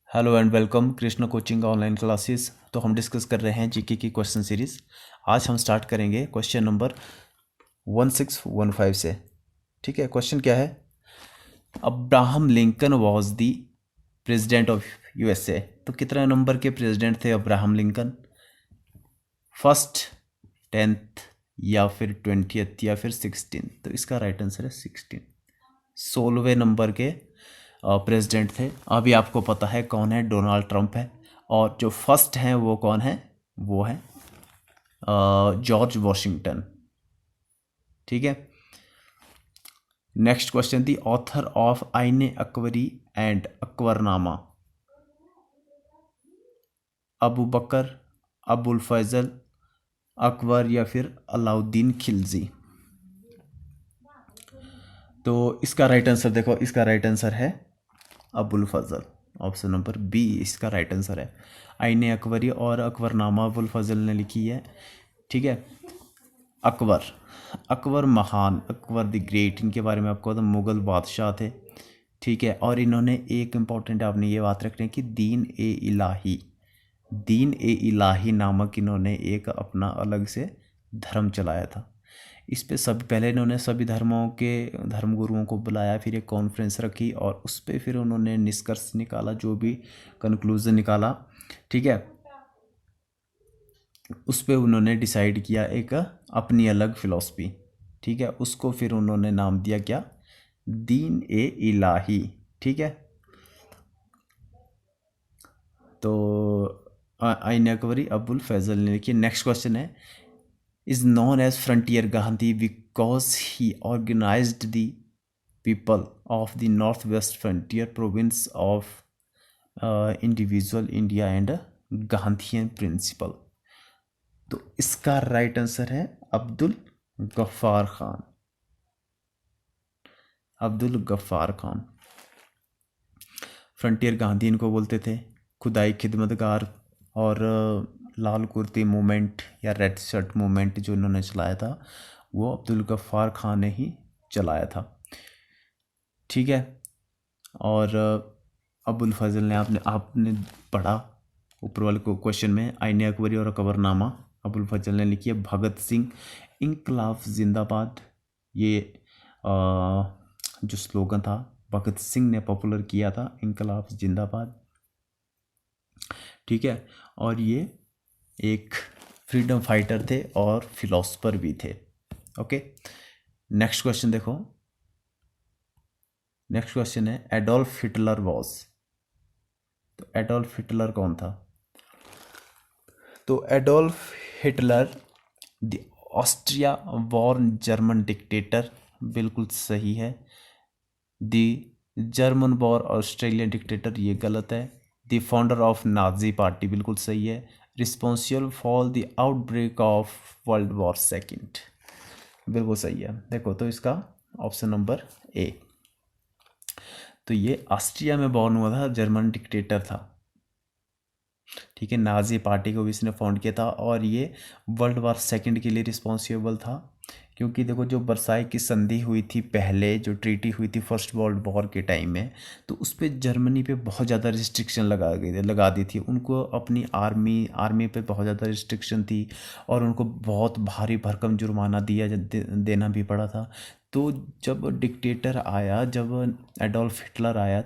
Hello and welcome Krishna coaching online classes. तो हम discuss कर रहे हैं जीके की क्वेश्चन सीरीज। आज हम स्टार्ट करेंगे क्वेश्चन नंबर 1615 से। ठीक है, क्वेश्चन क्या है? Abraham Lincoln was the president of USA. तो कितने नंबर के प्रेसिडेंट थे अब्राहम लिंकन? फर्स्ट, 10th या फिर 20th या फिर 16th? तो इसका राइट आंसर है 16। 16वें नंबर के प्रेसिडेंट थे। अभी आपको पता है कौन है, डोनाल्ड ट्रंप है। और जो फर्स्ट हैं वो कौन है? वो है जॉर्ज वॉशिंगटन। ठीक है, next question, the author of आइने अकबरी एंड अकबरनामा। अबू बकर, अबुल फैजल, अकबर या फिर अलाउद्दीन खिलजी? तो इसका राइट आंसर देखो, इसका राइट आंसर है अबुल फजल। ऑप्शन नंबर बी इसका राइट आंसर है। आइने अकबरी और अकबरनामा अबुल फजल ने लिखी है। ठीक है, अकबर, अकबर महान, अकबर द ग्रेट, इनके बारे में आपको पता, मुग़ल बादशाह थे। ठीक है, और इन्होंने एक इम्पॉर्टेंट आपने ये बात रखनी है कि दीन ए इलाही नामक इन्होंने एक अपना अलग से धर्म चलाया था। इस पे सब पहले इन्होंने सभी धर्मों के धर्मगुरुओं को बुलाया, फिर एक कॉन्फ्रेंस रखी और उस पर फिर उन्होंने निष्कर्ष निकाला, जो भी कंक्लूजन निकाला। ठीक है, उस पर उन्होंने डिसाइड किया एक अपनी अलग फिलॉसफी। ठीक है, उसको फिर उन्होंने नाम दिया क्या? दीन ए इलाही। ठीक है, तो आइन अकबरी अबुल फैजल ने लिखी। नेक्स्ट क्वेश्चन है, is known as frontier Gandhi because he organized the people of the north west frontier province of individual India and Gandhian principle. तो इसका राइट आंसर है अब्दुल गफ्फार खान। अब्दुल गफ्फार खान फ्रंटियर गांधी इनको बोलते थे, खुदाई खिदमतगार। और लाल कुर्ती मूवमेंट या रेड शर्ट मूवमेंट जो इन्होंने चलाया था वो अब्दुल गफ्फार खान ने ही चलाया था। ठीक है, और अबुल फजल ने आपने आपने पढ़ा ऊपर वाले को क्वेश्चन में, आईने अकबरी और अकबरनामा अबुल फजल ने लिखी है। भगत सिंह इनकलाब जिंदाबाद, ये जो स्लोगन था भगत सिंह ने पॉपुलर किया था, इनकलाब जिंदाबाद। ठीक है, और ये एक फ्रीडम फाइटर थे और फिलोसफर भी थे। ओके, नेक्स्ट क्वेश्चन देखो। नेक्स्ट क्वेश्चन है, एडोल्फ हिटलर वॉज। तो एडोल्फ हिटलर कौन था? तो Adolf Hitler the Austria born German dictator, बिल्कुल सही है। The German war Australian dictator, ये गलत है। The founder of Nazi party, बिल्कुल सही है। Responsible for the outbreak of world war second, बिल्कुल सही है। देखो तो इसका ऑप्शन नंबर ए। तो ये ऑस्ट्रिया में बॉर्न हुआ था, जर्मन डिक्टेटर था। ठीक है, नाजी पार्टी को भी इसने फाउंड किया था और ये वर्ल्ड वार सेकंड के लिए रिस्पॉन्सिबल था। क्योंकि देखो जो बरसाई की संधि हुई थी पहले, जो ट्रीटी हुई थी फर्स्ट वर्ल्ड वॉर के टाइम में, तो उस पर जर्मनी पे बहुत ज़्यादा रिस्ट्रिक्शन लगा दी थी उनको। अपनी आर्मी पे बहुत ज़्यादा रिस्ट्रिक्शन थी और उनको बहुत भारी भरकम जुर्माना देना भी पड़ा था। तो जब डिक्टेटर आया, जब एडोल्फ हिटलर आया,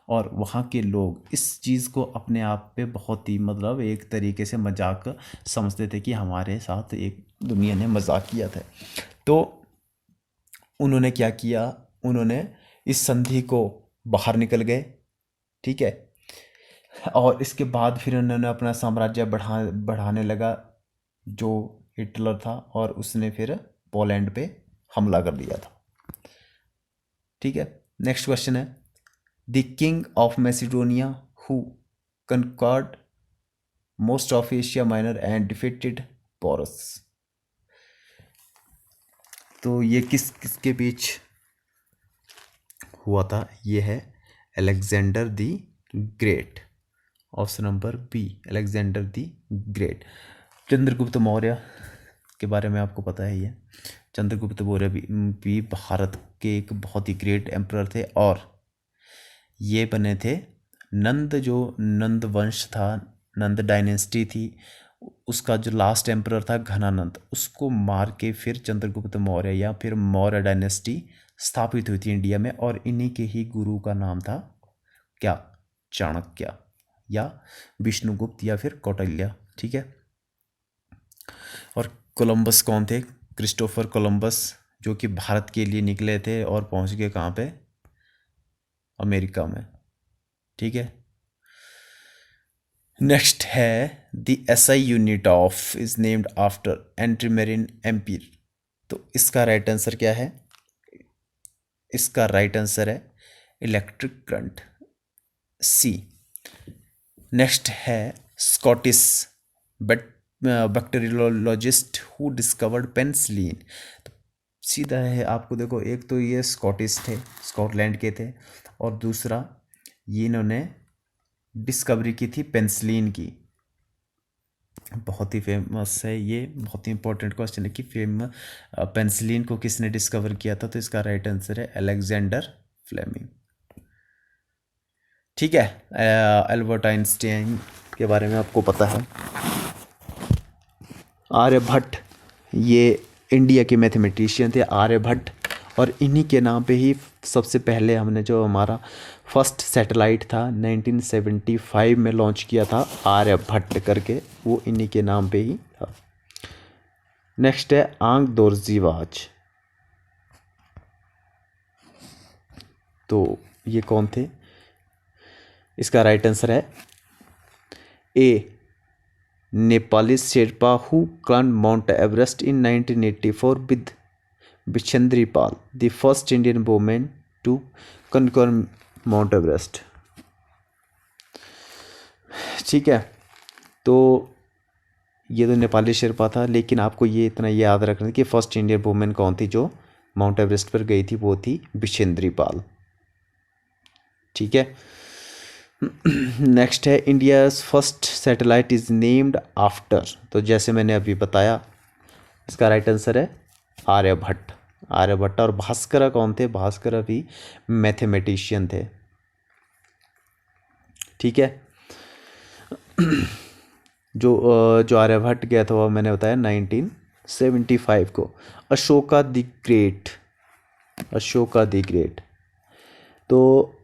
और वहाँ के लोग इस चीज़ को अपने आप पे बहुत ही मतलब एक तरीके से मजाक समझते थे कि हमारे साथ एक दुनिया ने मजाक किया था। तो उन्होंने क्या किया, उन्होंने इस संधि को बाहर निकल गए। ठीक है, और इसके बाद फिर उन्होंने अपना साम्राज्य बढ़ाने लगा जो हिटलर था, और उसने फिर पोलैंड पे हमला कर दिया था। ठीक है, नेक्स्ट क्वेश्चन है, the king of Macedonia who conquered most of Asia Minor and defeated Porus। तो ये किसके बीच हुआ था? ये है Alexander the great. Option number B, Alexander the great. Chandragupta Maurya के बारे में आपको पता है। ये चंद्रगुप्त मौर्य भी भारत के एक बहुत ही ग्रेट एम्परर थे और ये बने थे नंद जो नंद वंश था, नंद डायनेस्टी थी, उसका जो लास्ट एम्परर था घनानंद, उसको मार के फिर चंद्रगुप्त मौर्य या फिर मौर्य डायनेस्टी स्थापित हुई थी इंडिया में। और इन्हीं के ही गुरु का नाम था क्या? चाणक्य या विष्णुगुप्त या फिर कौटिल्य। ठीक है। और कोलंबस कौन थे? क्रिस्टोफर कोलंबस, जो कि भारत के लिए निकले थे और पहुंच गए कहाँ पे? अमेरिका में। ठीक है। नेक्स्ट है the SI unit of is named after Andre Marie Ampere. तो इसका राइट आंसर क्या है? इसका राइट आंसर है इलेक्ट्रिक करंट, सी। नेक्स्ट है Scottish bacteriologist who discovered penicillin. तो सीधा है आपको, देखो एक तो ये स्कॉटिश थे, स्कॉटलैंड के थे, और दूसरा ये इन्होंने डिस्कवरी की थी पेनिसिलिन की। बहुत ही फेमस है ये, बहुत ही इंपॉर्टेंट क्वेश्चन है कि पेनिसिलिन को किसने डिस्कवर किया था? तो इसका राइट आंसर है अलेक्जेंडर फ्लेमिंग। ठीक है। एल्बर्ट आइंस्टाइन के बारे में आपको पता है। आर्यभट्ट, ये इंडिया के मैथमेटिशियन थे आर्यभट्ट, और इन्हीं के नाम पे ही सबसे पहले हमने जो हमारा फर्स्ट सैटेलाइट था 1975 में लॉन्च किया था आर्यभट्ट करके, वो इन्हीं के नाम पे ही था। नेक्स्ट है आंक दोरजीवाज। तो ये कौन थे? इसका राइट आंसर है a Nepali Sherpa who climbed Mount Everest in 1984 with Bachendri Pal, the first Indian women to conquer Mount Everest. ठीक है। तो ये तो नेपाली शेरपा था, लेकिन आपको ये इतना याद रखना कि फर्स्ट इंडियन वुमेन कौन थी जो माउंट एवरेस्ट पर गई थी? वो थी बिशेंद्री पाल। ठीक है। नेक्स्ट है India first satellite is named after. तो जैसे मैंने अभी बताया, इसका राइट आंसर है आर्यभट्ट। आर्यभट्ट। और भास्कर कौन थे? भास्कर भी मैथमेटिशियन थे। ठीक है। जो आर्यभट्ट गया था वो मैंने बताया 1975 को। Ashoka the Great, Ashoka the Great, तो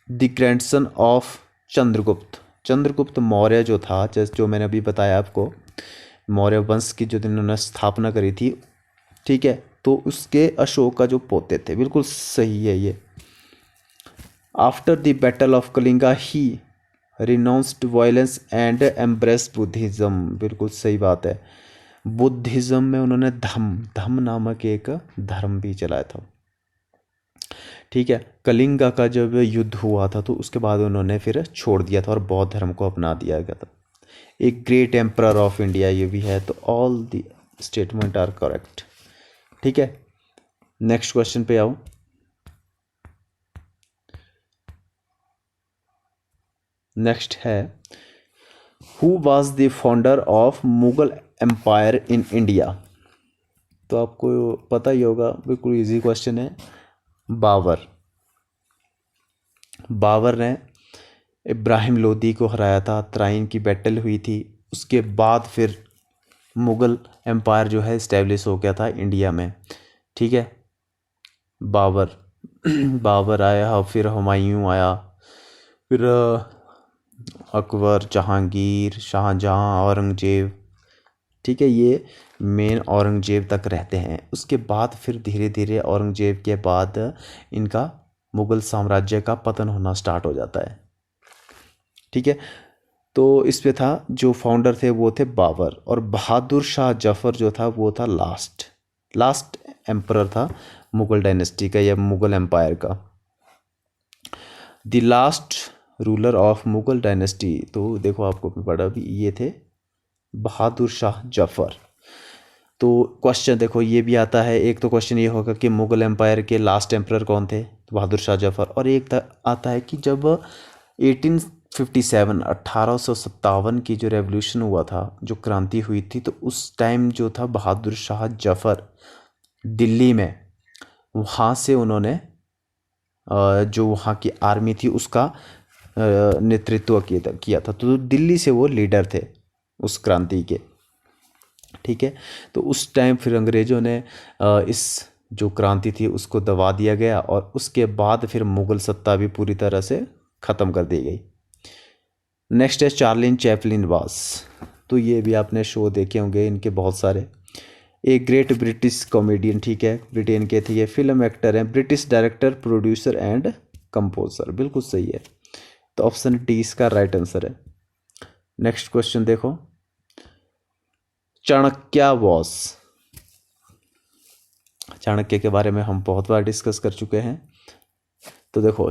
the grandson of Chandragupta, Chandragupta Maurya जो था, जैसे जो मैंने अभी बताया आपको, मौर्य वंश की जो इन्होंने स्थापना करी थी। ठीक है। तो उसके अशोक का जो पोते थे, बिल्कुल सही है ये। After the battle of Kalinga he renounced violence and embraced Buddhism. बिल्कुल सही बात है। बुद्धिज्म में उन्होंने धम्म नामक एक धर्म भी चलाया था। ठीक है। कलिंगा का जब युद्ध हुआ था तो उसके बाद उन्होंने फिर छोड़ दिया था और बौद्ध धर्म को अपना दिया गया था। एक ग्रेट एम्परर ऑफ इंडिया ये भी है। तो all the statement are correct. ठीक है। नेक्स्ट क्वेश्चन पे आओ। नेक्स्ट है who was the founder of Mughal empire in India. तो आपको पता ही होगा, बिल्कुल इजी क्वेश्चन है। बाबर। बाबर ने इब्राहिम लोदी को हराया था, तराइन की बैटल हुई थी। उसके बाद फिर मुग़ल एम्पायर जो है इस्टेब्लिश हो गया था इंडिया में। ठीक है। बाबर बाबर आया, फिर हुमायूं आया, फिर अकबर, जहांगीर, शाहजहां, औरंगजेब। ठीक है। ये मेन औरंगजेब तक रहते हैं। उसके बाद फिर धीरे धीरे औरंगजेब के बाद इनका मुग़ल साम्राज्य का पतन होना स्टार्ट हो जाता है। ठीक है। तो इस पे था, जो फाउंडर थे वो थे बाबर, और बहादुर शाह जफर जो था वो था लास्ट एम्परर था मुग़ल डायनेस्टी का या मुग़ल एम्पायर का। The last ruler of Mughal dynasty, तो देखो आपको पढ़ा भी, ये थे बहादुर शाह जफर। तो क्वेश्चन देखो ये भी आता है, एक तो क्वेश्चन ये होगा कि मुग़ल एम्पायर के लास्ट एम्परर कौन थे? तो बहादुर शाह जफर। और एक आता है कि जब 1857 की जो रेवोल्यूशन हुआ था, जो क्रांति हुई थी, तो उस टाइम जो था बहादुर शाह जफर दिल्ली में, वहाँ से उन्होंने जो वहाँ की आर्मी थी उसका नेतृत्व किया था। तो दिल्ली से वो लीडर थे उस क्रांति के। ठीक है, तो उस टाइम फिर अंग्रेज़ों ने इस जो क्रांति थी उसको दबा दिया गया और उसके बाद फिर मुग़ल सत्ता भी पूरी तरह से ख़त्म कर दी गई। नेक्स्ट है चार्ली चैपलिन वास। तो ये भी आपने शो देखे होंगे इनके बहुत सारे। एक ग्रेट ब्रिटिश कॉमेडियन, ठीक है, ब्रिटेन के थे ये, फिल्म एक्टर हैं, British director, producer and composer. बिल्कुल सही है, तो ऑप्शन डी इसका राइट आंसर है। नेक्स्ट क्वेश्चन देखो, चाणक्य वॉस। चाणक्य के बारे में हम बहुत बार डिस्कस कर चुके हैं। तो देखो,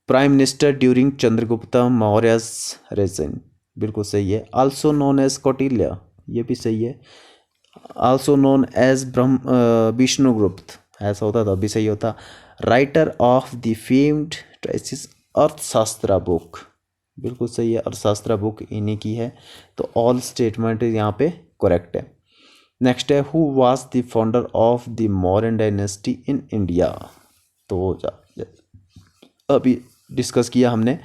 prime minister during Chandragupta Mauryas resin. बिल्कुल सही है। आल्सो नोन एज कौटिल्य, ये भी सही है। आल्सो नोन एज विष्णुगुप्त, ऐसा होता तो भी सही होता। Writer of the famed traces अर्थशास्त्र बुक। बिल्कुल सही है, अर्थशास्त्र बुक इन्हीं की है। तो ऑल स्टेटमेंट यहाँ पे करेक्ट है। नेक्स्ट है, who was the founder of the Mauryan dynasty in India. तो अभी डिस्कस किया हमने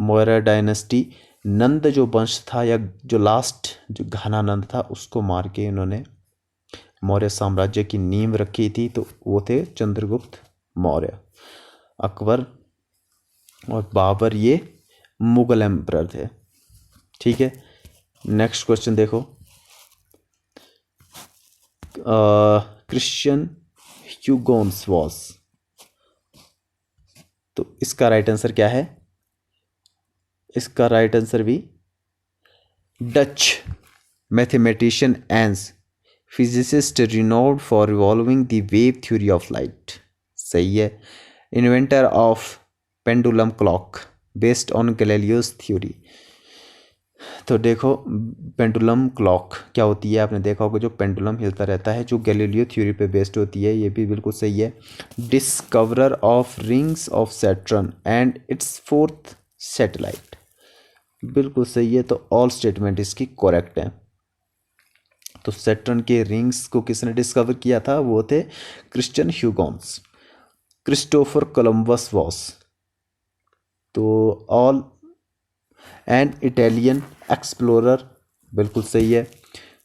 मौर्य डायनेस्टी। नंद जो वंश था या जो लास्ट जो घनानंद था उसको मार के इन्होंने मौर्य साम्राज्य की नींव रखी थी, तो वो थे चंद्रगुप्त मौर्य। अकबर और बाबर ये मुगल एम्परर थे। ठीक है, नेक्स्ट क्वेश्चन देखो, क्रिश्चियन ह्यूगोन्स वॉस। तो इसका राइट आंसर क्या है? इसका राइट आंसर भी Dutch mathematician and physicist renowned for revolving the wave theory of light. सही है। Inventor of pendulum clock based on Galileo's theory. तो देखो, पेंडुलम क्लॉक क्या होती है, आपने देखा होगा, जो पेंडुलम हिलता रहता है, जो गैलीलियो थ्योरी पे बेस्ड होती है। ये भी बिल्कुल सही है। Discoverer of rings of Saturn and it's fourth satellite. बिल्कुल सही है, तो ऑल स्टेटमेंट इसकी करेक्ट है। तो सैटर्न के रिंग्स को किसने डिस्कवर किया था? वो थे Christiaan Huygens. Christopher Columbus was. तो ऑल एन इटालियन एक्सप्लोरर। बिल्कुल सही है।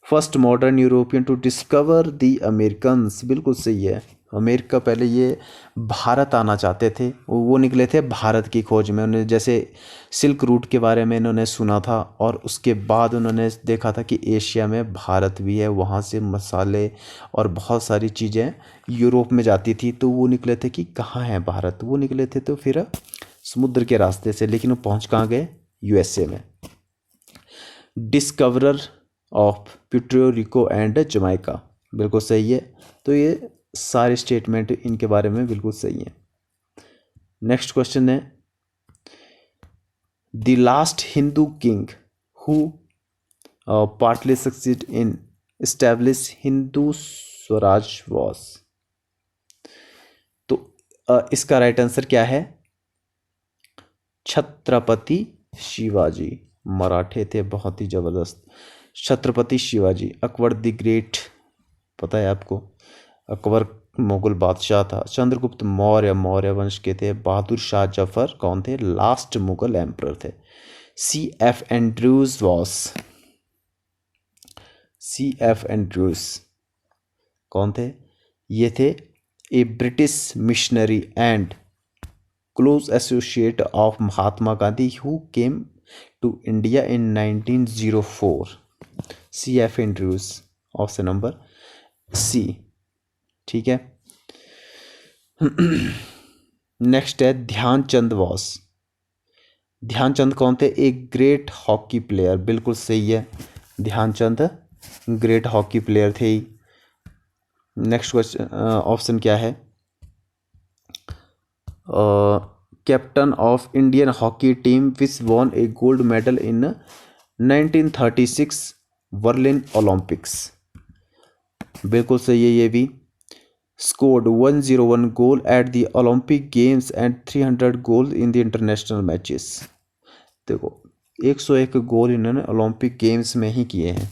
First modern European to discover the Americans. बिल्कुल सही है। अमेरिका पहले ये भारत आना चाहते थे, वो निकले थे भारत की खोज में। उन्होंने जैसे सिल्क रूट के बारे में इन्होंने सुना था और उसके बाद उन्होंने देखा था कि एशिया में भारत भी है, वहाँ से मसाले और बहुत सारी चीज़ें यूरोप में जाती थी। तो वो निकले थे कि कहाँ है भारत, वो निकले थे तो फिर समुद्र के रास्ते से, लेकिन वो पहुँच कहाँ गए? यूएसए में। Discoverer of Puerto Rico and Jamaica. बिल्कुल सही है। तो ये सारे स्टेटमेंट इनके बारे में बिल्कुल सही है। नेक्स्ट क्वेश्चन है, the last Hindu king who partly succeed in establish Hindu Swaraj was. तो इसका राइट आंसर क्या है? छत्रपति शिवाजी। मराठे थे, बहुत ही जबरदस्त। छत्रपति शिवाजी। अकबर द ग्रेट, पता है आपको, अकबर मुगल बादशाह था। चंद्रगुप्त मौर्य मौर्य वंश के थे। बहादुर शाह जफर कौन थे? लास्ट मुगल एम्परर थे। C F Andrews was. C F Andrews कौन थे? ये थे a British missionary and close associate of Mahatma Gandhi who came to India in 1904। C F Andrews, option number C. ठीक है। नेक्स्ट है ध्यानचंद वॉस। ध्यानचंद कौन थे? एक ग्रेट हॉकी प्लेयर। बिल्कुल सही है, ध्यानचंद ग्रेट हॉकी प्लेयर थे। नेक्स्ट क्वेश्चन, ऑप्शन क्या है? Captain of Indian hockey team which von A gold medal in 1936 Berlin Olympics. बिल्कुल सही है ये भी। Scored 101 goal at the Olympic games and 300 goal in the international matches. देखो, 101 गोल इन्होंने ओलंपिक गेम्स में ही किए हैं।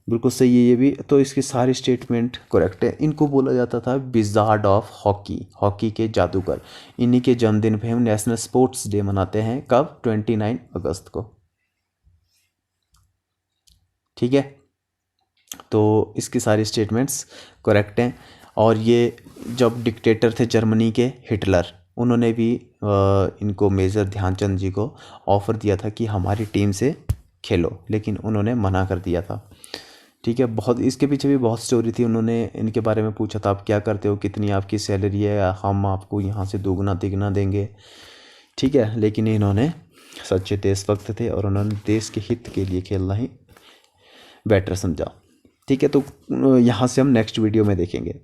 बिल्कुल सही है ये भी। तो इसके सारे स्टेटमेंट करेक्ट है। इनको बोला जाता था विजार्ड ऑफ हॉकी, हॉकी के जादूगर। इन्हीं के जन्मदिन पे हम नेशनल स्पोर्ट्स डे मनाते हैं, कब? 29 अगस्त को। ठीक है, तो इसके सारे स्टेटमेंट्स करेक्ट हैं। और ये जब डिक्टेटर थे जर्मनी के हिटलर, उन्होंने भी इनको मेजर ध्यानचंद जी को ऑफ़र दिया था कि हमारी टीम से खेलो, लेकिन उन्होंने मना कर दिया था। ठीक है, बहुत इसके पीछे भी बहुत स्टोरी थी। उन्होंने इनके बारे में पूछा था, आप क्या करते हो, कितनी आपकी सैलरी है, हम आपको यहाँ से दोगुना तिगुना देंगे। ठीक है, लेकिन इन्होंने सच्चे देशभक्त थे और उन्होंने देश के हित के लिए खेलना ही बेटर समझा। ठीक है, तो यहाँ से हम नेक्स्ट वीडियो में देखेंगे।